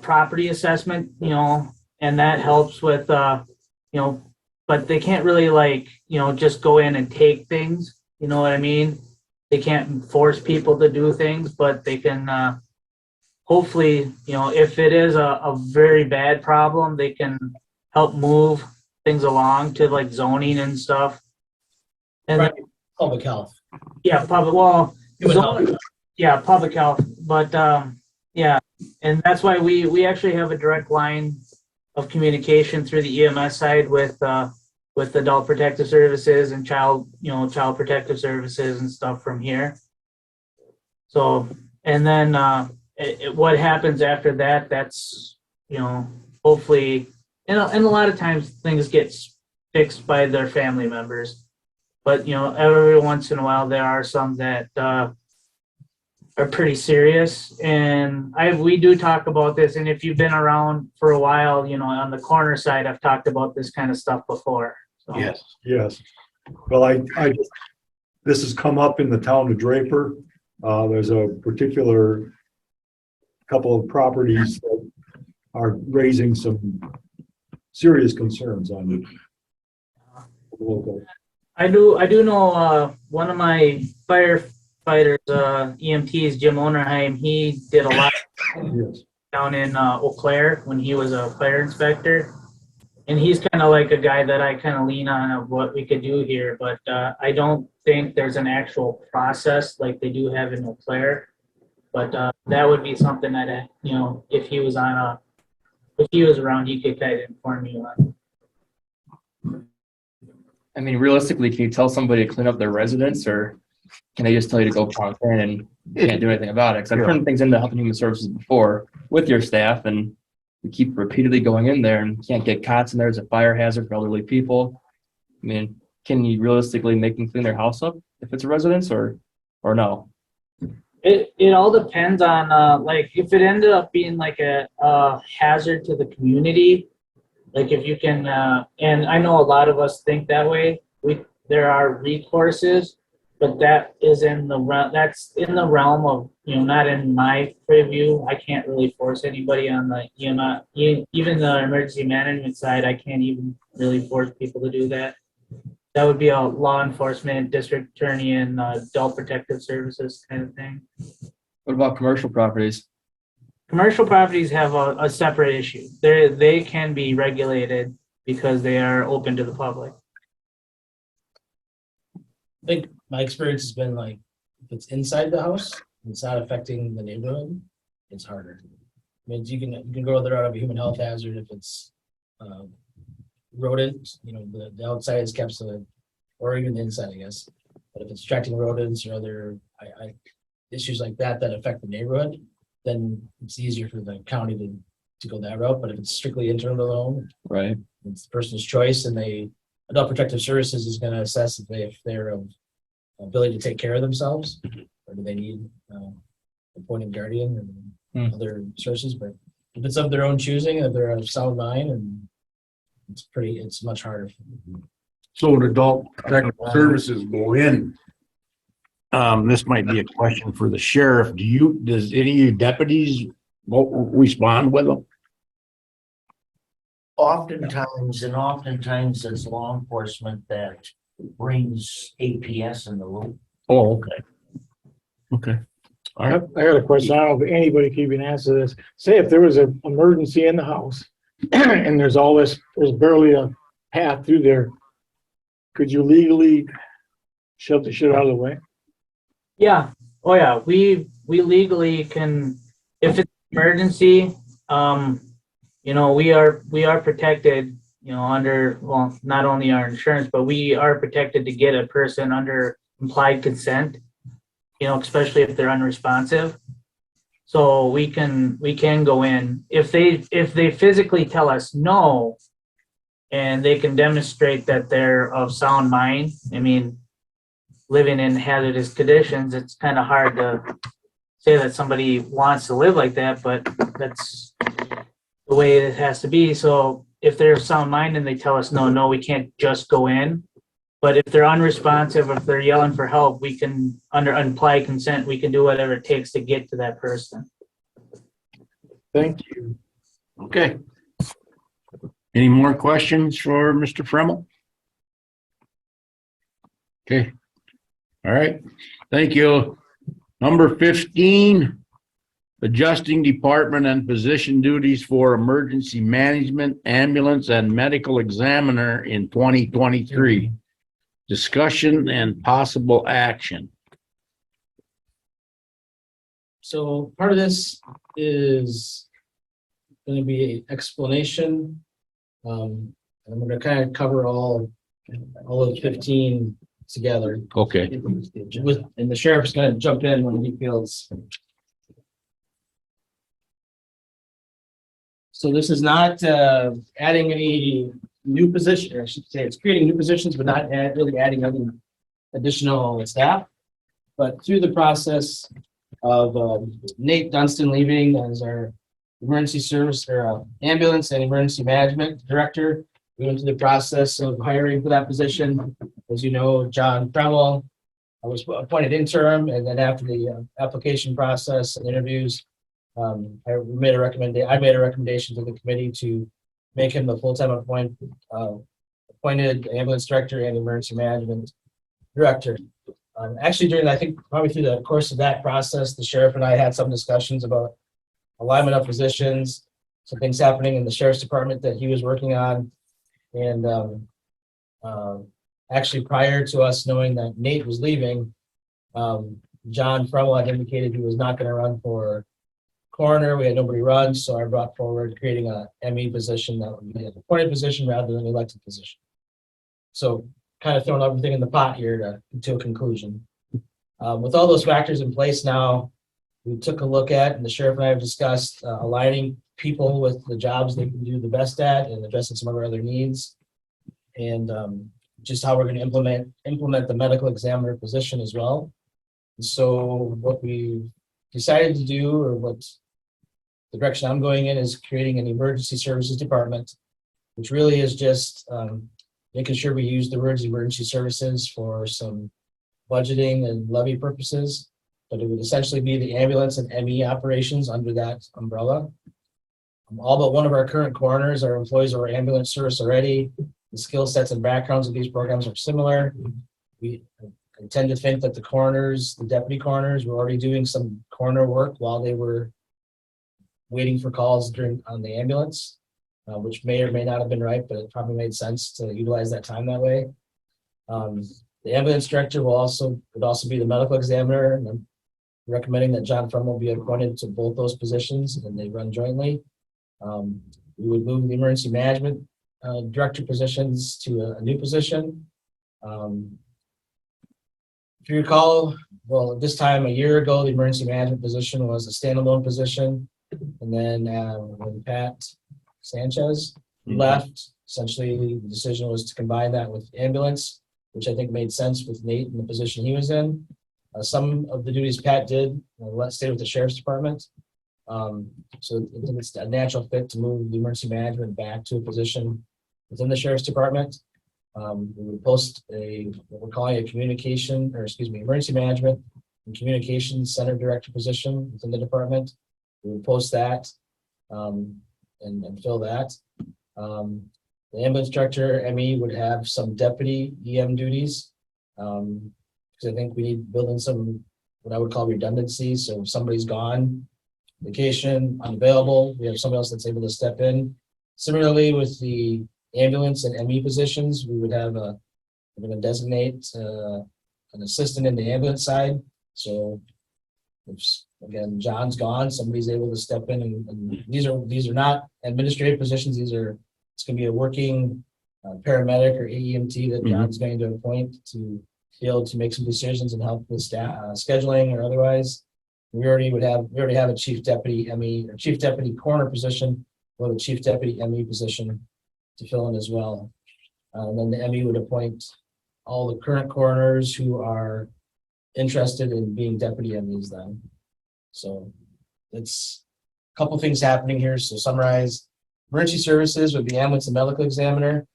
[SPEAKER 13] property assessment, and that helps with, but they can't really just go in and take things, you know what I mean? They can't force people to do things, but they can, hopefully, if it is a very bad problem, they can help move things along to like zoning and stuff. And
[SPEAKER 4] Right. Public health.
[SPEAKER 13] yeah,
[SPEAKER 4] Human health.
[SPEAKER 13] yeah, public health, but, yeah, and that's why we actually have a direct line of communication through the EMS side with Adult Protective Services and Child Protective Services and stuff from here. So, and then, what happens after that, that's, hopefully, and a lot of times things get fixed by their family members. But, every once in a while, there are some that, are pretty serious. And we do talk about this. And if you've been around for a while, on the corner side, I've talked about this kind of stuff before. So.
[SPEAKER 1] Yes.
[SPEAKER 11] Yes. Well, this has come up in the town of Draper. There's a particular couple of properties that are raising some serious concerns on the local.
[SPEAKER 13] I do know one of my firefighters, EMTs, Jim Onerheim, he did a lot
[SPEAKER 11] Yes.
[SPEAKER 13] down in Eau Claire when he was a fire inspector. And he's kind of like a guy that I kind of lean on of what we could do here. But I don't think there's an actual process like they do have in Eau Claire. But that would be something that, if he was around, he could kind of inform me on.
[SPEAKER 14] I mean, realistically, can you tell somebody to clean up their residence, or can they just tell you to go park in and you can't do anything about it? Because I've turned things into Health and Human Services before with your staff, and you keep repeatedly going in there and can't get cots in there as a fire hazard for elderly people. I mean, can you realistically make them clean their house up if it's a residence, or no?
[SPEAKER 13] It all depends on like if it ended up being like a hazard to the community. Like if you can, and I know a lot of us think that way. There are recourses, but that's in the realm of, not in my purview. I can't really force anybody on the even the emergency management side. I can't even really force people to do that. That would be a law enforcement, district attorney, and adult protective services kind of thing.
[SPEAKER 14] What about commercial properties?
[SPEAKER 13] Commercial properties have a separate issue. They can be regulated because they are open to the public.
[SPEAKER 4] I think my experience has been like, if it's inside the house, it's not affecting the neighborhood, it's harder. I mean, you can go there out of a human health hazard if it's rodents, the outside is kept so that, or even the inside, I guess. But if it's attracting rodents or other issues like that affect the neighborhood, then it's easier for the county to go that route. But if it's strictly internal to the home,
[SPEAKER 14] Right.
[SPEAKER 4] it's the person's choice, and Adult Protective Services is going to assess if they're of ability to take care of themselves, or do they need appointed guardian and other sources. But if it's of their own choosing, if they're of sound mind, and it's much harder.
[SPEAKER 1] So when Adult Protective Services go in, this might be a question for the sheriff. Does any of you deputies respond with them?
[SPEAKER 5] Oftentimes it's law enforcement that brings APS in the loop.
[SPEAKER 1] Oh, okay. Okay. All right.
[SPEAKER 10] I got a question. I don't know if anybody can even answer this. Say if there was an emergency in the house and there's barely a path through there, could you legally shove the shit out of the way?
[SPEAKER 13] Yeah. Oh yeah. We legally can, if it's emergency, we are protected, under, well, not only our insurance, but we are protected to get a person under implied consent, especially if they're unresponsive. So we can go in if they physically tell us no, and they can demonstrate that they're of sound mind. I mean, living in hazardous conditions, it's kind of hard to say that somebody wants to live like that, but that's the way it has to be. So if they're sound mind and they tell us, no, we can't just go in. But if they're unresponsive, if they're yelling for help, we can, under implied consent, we can do whatever it takes to get to that person.
[SPEAKER 10] Thank you.
[SPEAKER 1] Okay. Any more questions for Mr. Fremmel? Okay. All right. Thank you. Number 15, adjusting department and position duties for emergency management, ambulance, and medical examiner in 2023. Discussion and possible action.
[SPEAKER 4] So part of this is going to be an explanation. And I'm going to kind of cover all of 15 together.
[SPEAKER 1] Okay.
[SPEAKER 4] And the sheriff's going to jump in when he feels. So this is not adding any new position, or I should say it's creating new positions, but not really adding any additional staff. But through the process of Nate Dunstan leaving as our emergency service or ambulance and emergency management director, we went through the process of hiring for that position. As you know, John Fremmel was appointed interim, and then after the application process and interviews, I made a recommendation to the committee to make him the full-time appointed ambulance director and emergency management director. Actually, I think probably through the course of that process, the sheriff and I had some discussions about alignment of positions, some things happening in the sheriff's department that he was working on. And actually, prior to us knowing that Nate was leaving, John Fremmel had indicated he was not going to run for coroner. We had nobody run, so I brought forward creating a ME position that would be an appointed position rather than an elected position. So kind of throwing everything in the pot here to a conclusion. With all those factors in place now, we took a look at, and the sheriff and I have discussed aligning people with the jobs they can do the best at and addressing some of our other needs. And just how we're going to implement the medical examiner position as well. And so what we decided to do, or what the direction I'm going in, is creating an emergency services department, which really is just making sure we use the words emergency services for some budgeting and levy purposes, but it would essentially be the ambulance and ME operations under that umbrella. All but one of our current coroners are employees of our ambulance service already. The skill sets and backgrounds of these programs are similar. I tend to think that the coroners, the deputy coroners, were already doing some coroner work while they were waiting for calls on the ambulance, which may or may not have been right, but it probably made sense to utilize that time that way. The ambulance director would also be the medical examiner, and I'm recommending that John Fremmel be appointed to both those positions, and they run jointly. We would move the emergency management director positions to a new position. If you recall, well, at this time a year ago, the emergency management position was a standalone position, and then when Pat Sanchez left, essentially the decision was to combine that with ambulance, which I think made sense with Nate in the position he was in. Some of the duties Pat did stay with the sheriff's department. So it's a natural fit to move the emergency management back to a position within the sheriff's department. We would post what we're calling emergency management and communications center director position within the department. We would post that and fill that. The ambulance director, ME, would have some deputy EM duties. Because I think we need to build in some, what I would call redundancy. So if somebody's gone, vacation, unavailable, we have somebody else that's able to step in. Similarly, with the ambulance and ME positions, we would have we're going to designate an assistant in the ambulance side. So if, again, John's gone, somebody's able to step in, and these are not administrative positions. It's going to be a working paramedic or AEMT that John's going to appoint to be able to make some decisions and help with staff scheduling or otherwise. We already have a chief deputy ME or chief deputy coroner position, or the chief deputy ME position to fill in as well. And then the ME would appoint all the current coroners who are interested in being deputy MEs then. So it's a couple things happening here. So summarize, emergency services would be ambulance and medical examiner.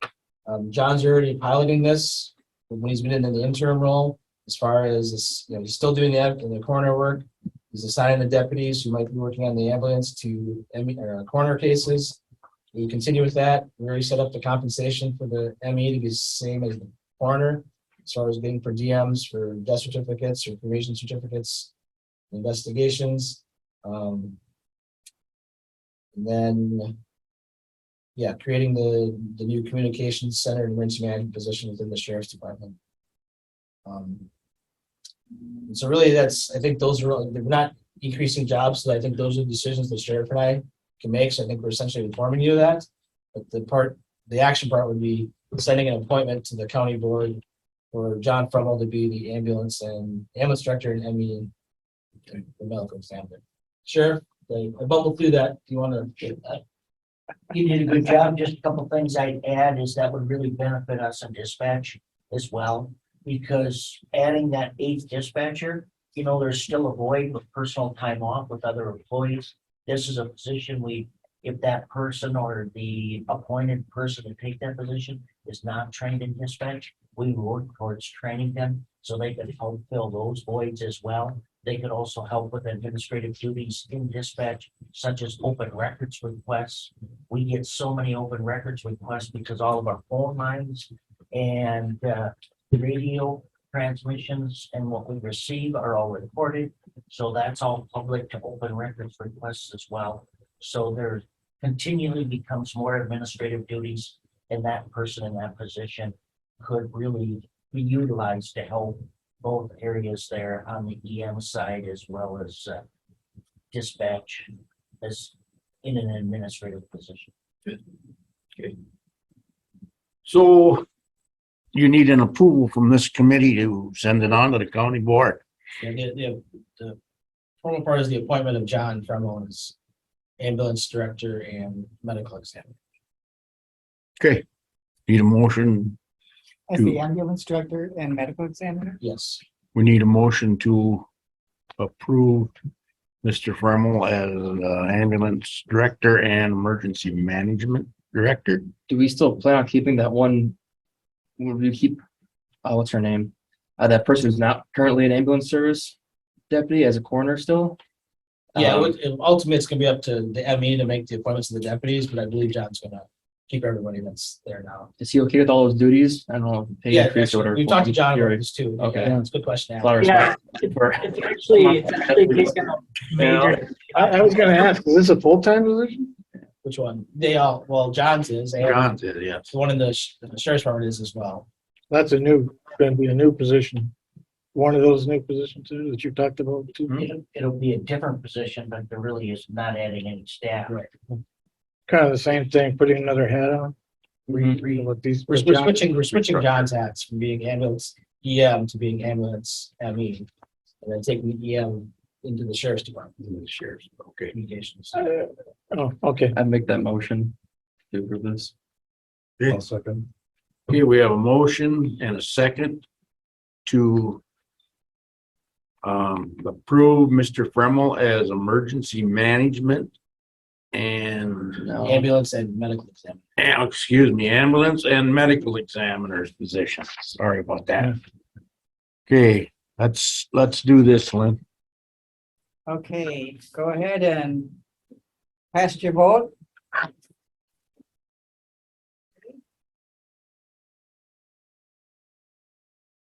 [SPEAKER 4] John's already piloting this when he's been in the interim role, as far as this, he's still doing the coroner work. He's assigning the deputies who might be working on the ambulance to coroner cases. We continue with that. We already set up the compensation for the ME to be the same as the coroner, as far as being per DMs for death certificates or cremation certificates, investigations. And then, creating the new communications center and emergency management position within the sheriff's department. And so really I think those are, they're not increasing jobs. So I think those are decisions the sheriff and I can make. So I think we're essentially informing you of that. But the action part would be sending an appointment to the county board for John Frumel to be the ambulance director and ME, the medical examiner. Sheriff, I bubbled through that. Do you want to get that?
[SPEAKER 5] You did a good job. Just a couple things I'd add is that would really benefit us in dispatch as well. Because adding that 8th dispatcher, there's still a void with personal time off with other employees. This is a position if that person or the appointed person to take that position is not trained in dispatch, we work towards training them so they can help fill those voids as well. They could also help with administrative duties in dispatch, such as open records requests. We get so many open records requests because all of our phone lines and radio transmissions and what we receive are all recorded. So that's all public to open records requests as well. So there continually becomes more administrative duties, and that person in that position could really be utilized to help both areas there on the EM side as well as dispatch as in an administrative position.
[SPEAKER 1] Okay. So you need an approval from this committee to send it on to the county board.
[SPEAKER 4] The formal part is the appointment of John Frumel as ambulance director and medical examiner.
[SPEAKER 1] Okay. Need a motion.
[SPEAKER 2] As the ambulance director and medical examiner?
[SPEAKER 4] Yes.
[SPEAKER 1] We need a motion to approve Mr. Fremmel as ambulance director and emergency management director.
[SPEAKER 14] Do we still plan on keeping that one? Will we keep, what's her name? That person who's not currently an ambulance service deputy as a coroner still?
[SPEAKER 4] Ultimately, it's gonna be up to the ME to make the appointments to the deputies, but I believe John's gonna keep everybody that's there now.
[SPEAKER 14] Is he okay with all those duties? I don't know. Pay increase or whatever.
[SPEAKER 4] We've talked to John about this too.
[SPEAKER 14] Okay.
[SPEAKER 4] Yeah, it's a good question.
[SPEAKER 14] A lot of
[SPEAKER 13] Yeah,
[SPEAKER 14] respect for-
[SPEAKER 13] it's actually taken a major.
[SPEAKER 10] I was gonna ask, is this a full-time position?
[SPEAKER 4] Which one? John's is. and
[SPEAKER 1] John's is, yes.
[SPEAKER 4] The one in the sheriff's department is as well.
[SPEAKER 10] That's gonna be a new position. One of those new positions too that you talked about too.
[SPEAKER 5] It'll be a different position, but there really is not adding any staff.
[SPEAKER 4] Right.
[SPEAKER 10] Kind of the same thing, putting another hat on.
[SPEAKER 14] Mhm.
[SPEAKER 10] With these.
[SPEAKER 4] We're switching John's hats from being ambulance EM to being ambulance ME. And then taking the EM into the sheriff's department.
[SPEAKER 1] The sheriff's, okay.
[SPEAKER 4] Communications.
[SPEAKER 10] Oh, okay.
[SPEAKER 14] I'd make that motion to approve this.
[SPEAKER 11] I'll second.
[SPEAKER 1] Okay, we have a motion and a second to approve Mr. Fremmel as emergency management and
[SPEAKER 14] No.
[SPEAKER 4] Ambulance and medical examiner.
[SPEAKER 1] ambulance and medical examiner's position. Sorry about that. Okay, let's do this, Lynn.
[SPEAKER 2] Okay, go ahead and cast your vote.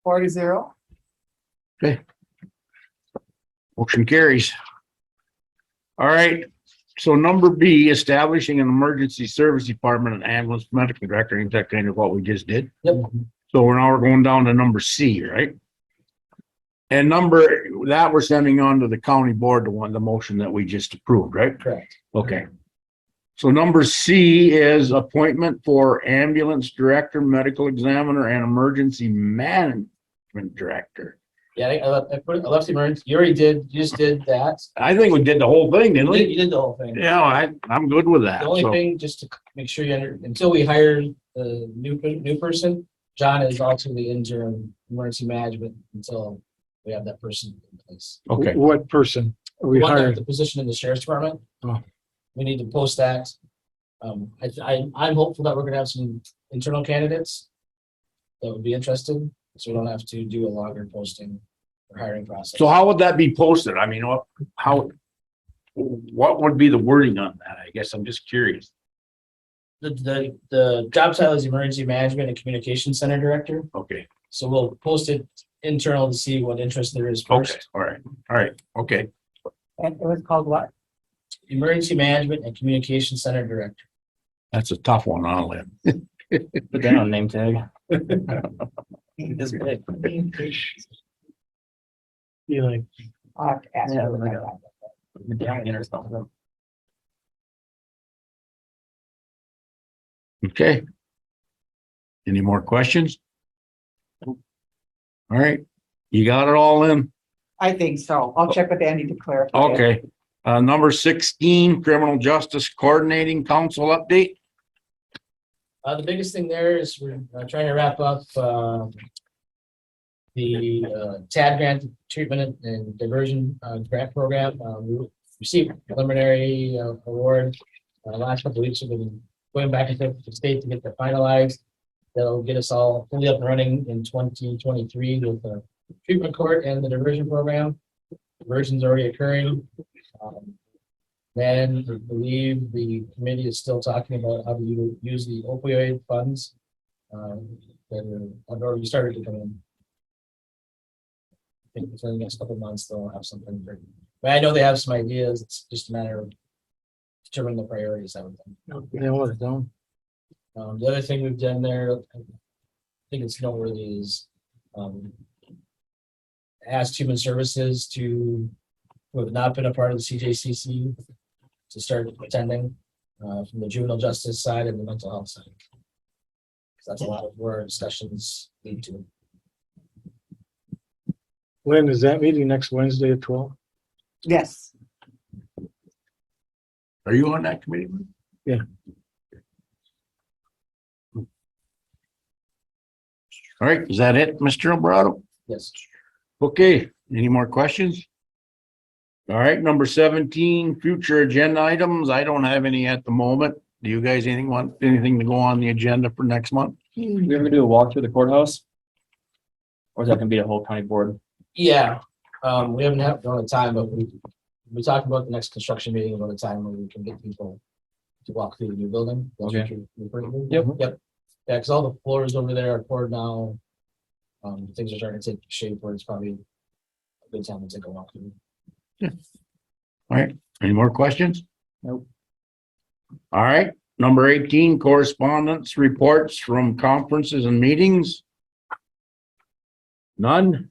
[SPEAKER 2] Four to zero.
[SPEAKER 1] Motion carries. All right, so number B, establishing an emergency service department and ambulance medical director, ain't that kind of what we just did?
[SPEAKER 4] Yep.
[SPEAKER 1] So we're going down to number C, right? And that we're sending on to the county board, the motion that we just approved, right?
[SPEAKER 4] Correct.
[SPEAKER 1] Okay. So number C is appointment for ambulance director, medical examiner, and emergency management director.
[SPEAKER 4] Yeah, I left the emergency. You just did that.
[SPEAKER 1] I think we did the whole thing, didn't we?
[SPEAKER 4] You did the whole thing.
[SPEAKER 1] Yeah, I'm good with that.
[SPEAKER 4] The only
[SPEAKER 1] So,
[SPEAKER 4] thing, just to make sure until we hire the new person, John is also the interim emergency management until we have that person in place.
[SPEAKER 1] okay,
[SPEAKER 10] What person are we
[SPEAKER 4] We want
[SPEAKER 10] hiring?
[SPEAKER 4] the position in the sheriff's department.
[SPEAKER 10] Oh.
[SPEAKER 4] We need to post that I'm hopeful that we're gonna have some internal candidates that would be interested, so we don't have to do a longer posting or hiring process.
[SPEAKER 1] So how would that be posted? I mean, what would be the wording on that? I guess I'm just curious.
[SPEAKER 4] The job title is Emergency Management and Communication Center Director,
[SPEAKER 1] Okay,
[SPEAKER 4] so we'll post it internal to see what interest there is
[SPEAKER 1] okay,
[SPEAKER 4] first.
[SPEAKER 1] all right, okay.
[SPEAKER 2] And it was called what?
[SPEAKER 4] Emergency Management and Communication Center Director.
[SPEAKER 1] That's a tough one, I'll live.
[SPEAKER 14] Put that on name tag. It's big.
[SPEAKER 10] You like,
[SPEAKER 2] I'll have to ask
[SPEAKER 14] Yeah,
[SPEAKER 2] her.
[SPEAKER 14] like Medallion or something.
[SPEAKER 1] Okay. Any more questions? All right, you got it all in?
[SPEAKER 2] I think so. I'll check with Andy to clarify.
[SPEAKER 1] Okay. Number 16, Criminal Justice Coordinating Council update.
[SPEAKER 4] The biggest thing there is we're trying to wrap up, the TAD grant, treatment and diversion, grant program. We received preliminary, award. Last couple of weeks, we've been going back and forth with the state to get that finalized. That'll get us all fully up and running in 2023 with the treatment court and the diversion program. Diversion's already occurring. Then I believe the committee is still talking about how to use the opioid funds that have already started to come in. I think within the next couple of months, they'll have something. But I know they have some ideas. It's just a matter of determining the priorities of them.
[SPEAKER 10] you know what, don't,
[SPEAKER 4] The other thing we've done there, I think it's noteworthy, is asked Human Services who have not been a part of the CJCC to start attending from the juvenile justice side and the mental health side. 'Cause that's a lot of where our discussions lead to.
[SPEAKER 10] Lynn, is that meeting next Wednesday at 12?
[SPEAKER 2] Yes.
[SPEAKER 1] Are you on that committee?
[SPEAKER 10] Yeah.
[SPEAKER 1] All right, is that it, Mr. Alvarado?
[SPEAKER 4] Yes.
[SPEAKER 1] Okay, any more questions? All right, number 17, future agenda items. I don't have any at the moment. Do you guys want anything to go on the agenda for next month?
[SPEAKER 14] We ever do a walk through the courthouse? Or is that gonna be a whole county board?
[SPEAKER 4] Yeah, we haven't had no time, but we talked about the next construction meeting about a time where we can get people to walk through the new building.
[SPEAKER 14] Okay.
[SPEAKER 4] Yep. Yeah, because all the floors over there are poured now. Things are starting to take shape where it's probably a good time to take a walk through.
[SPEAKER 1] All right, any more questions?
[SPEAKER 14] Nope.
[SPEAKER 1] All right, number 18, correspondence reports from conferences and meetings. None.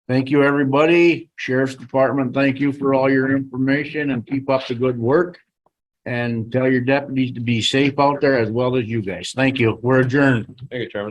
[SPEAKER 1] Thank you, everybody. Sheriff's Department, thank you for all your information and keep up the good work. And tell your deputies to be safe out there as well as you guys. Thank you. We're adjourned.
[SPEAKER 6] Thank you, Chairman.